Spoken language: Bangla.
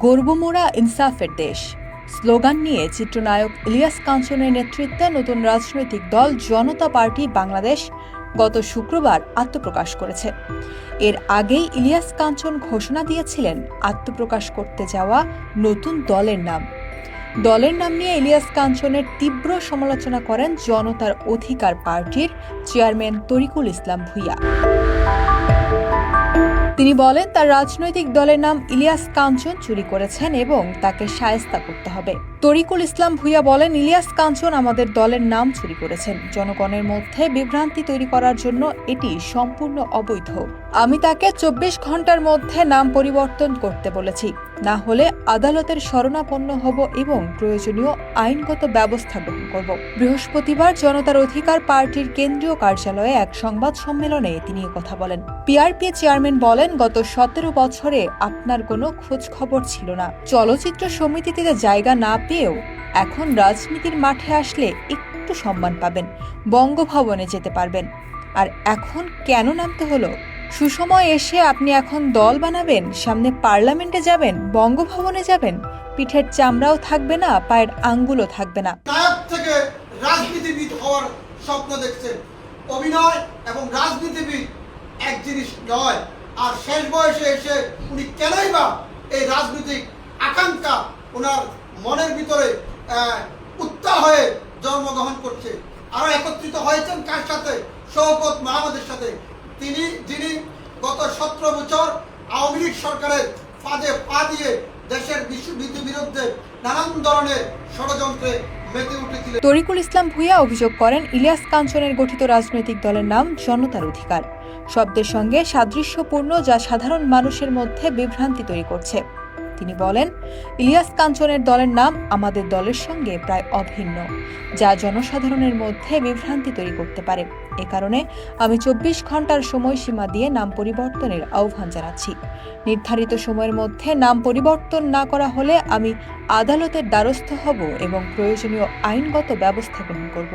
গর্বমোরা ইনসাফের দেশ স্লোগান নিয়ে চিত্রনায়ক ইলিয়াস কাঞ্চনের নেতৃত্বে নতুন রাজনৈতিক দল জনতা পার্টি বাংলাদেশ গত শুক্রবার আত্মপ্রকাশ করেছে। এর আগেই ইলিয়াস কাঞ্চন ঘোষণা দিয়েছিলেন আত্মপ্রকাশ করতে যাওয়া নতুন দলের নাম। দলের নাম নিয়ে ইলিয়াস কাঞ্চনের তীব্র সমালোচনা করেন জনতার অধিকার পার্টির চেয়ারম্যান তরিকুল ইসলাম ভূঁইয়া। তিনি বলেন, তার রাজনৈতিক দলের নাম ইলিয়াস কাঞ্চন চুরি করেছেন এবং তাকে শায়েস্তা করতে হবে। তরিকুল ইসলাম ভূঁইয়া বলেন, ইলিয়াস কাঞ্চন আমাদের দলের নাম চুরি করেছেন। জনগণের মধ্যে বিভ্রান্তি তৈরি করার জন্য এটি সম্পূর্ণ অবৈধ। আমি তাকে 24 ঘন্টার মধ্যে নাম পরিবর্তন করতে বলেছি, না হলে আদালতের শরণাপন্ন হব এবং প্রয়োজনীয় আইনগত ব্যবস্থা গ্রহণ করব। বৃহস্পতিবার জনতার অধিকার পার্টির কেন্দ্রীয় কার্যালয়ে এক সংবাদ সম্মেলনে তিনি কথা বলেন। পিআরপি চেয়ারম্যান বলেন, গত 17 বছরে আপনার কোনো খোঁজ খবর ছিল না। চলচ্চিত্র সমিতিতে জায়গা না পেয়েও এখন রাজনীতির মাঠে আসলে একটু সম্মান পাবেন, বঙ্গভবনে যেতে পারবেন। আর এখন কেন নামতে হলো? সুসময় এসে আপনি এখন দল বানাবেন, সামনে পার্লামেন্টে যাবেন, বঙ্গভবনে যাবেন, পিঠের চামড়াও থাকবে না, পায়ের আঙ্গুলও থাকবে না। নায়ক থেকে রাজনীতিবিদ হওয়ার স্বপ্ন দেখছেন। অভিনয় এবং রাজনীতিবিদ এক জিনিস নয়। আর শেষ বয়সে এসে উনি কেনই বা এই রাজনৈতিক আকাঙ্ক্ষা ওনার মনের ভিতরে উত্তাল হয়ে জন্মগ্রহণ করছে। আরো একত্রিত হয়েছেন কার সাথে? শওকত মাহমুদের সাথে। যিনি গত 17 বছর আওয়ামী লীগ সরকারের ফাঁদে পা দিয়ে দেশের বিরুদ্ধে নানান ধরনের ষড়যন্ত্রে মেতে উঠেছিলেন। তরিকুল ইসলাম ভূঁইয়া অভিযোগ করেন, ইলিয়াস কাঞ্চনের গঠিত রাজনৈতিক দলের নাম জনতার অধিকার শব্দের সঙ্গে সাদৃশ্যপূর্ণ, যা সাধারণ মানুষের মধ্যে বিভ্রান্তি তৈরি করছে। তিনি বলেন, ইলিয়াস কাঞ্চনের দলের নাম আমাদের দলের সঙ্গে প্রায় অভিন্ন, যা জনসাধারণের মধ্যে বিভ্রান্তি তৈরি করতে পারে। এ কারণে আমি 24 ঘন্টার সময়সীমা দিয়ে নাম পরিবর্তনের আহ্বান জানাচ্ছি। নির্ধারিত সময়ের মধ্যে নাম পরিবর্তন না করা হলে আমি আদালতের দ্বারস্থ হব এবং প্রয়োজনীয় আইনগত ব্যবস্থা গ্রহণ করব।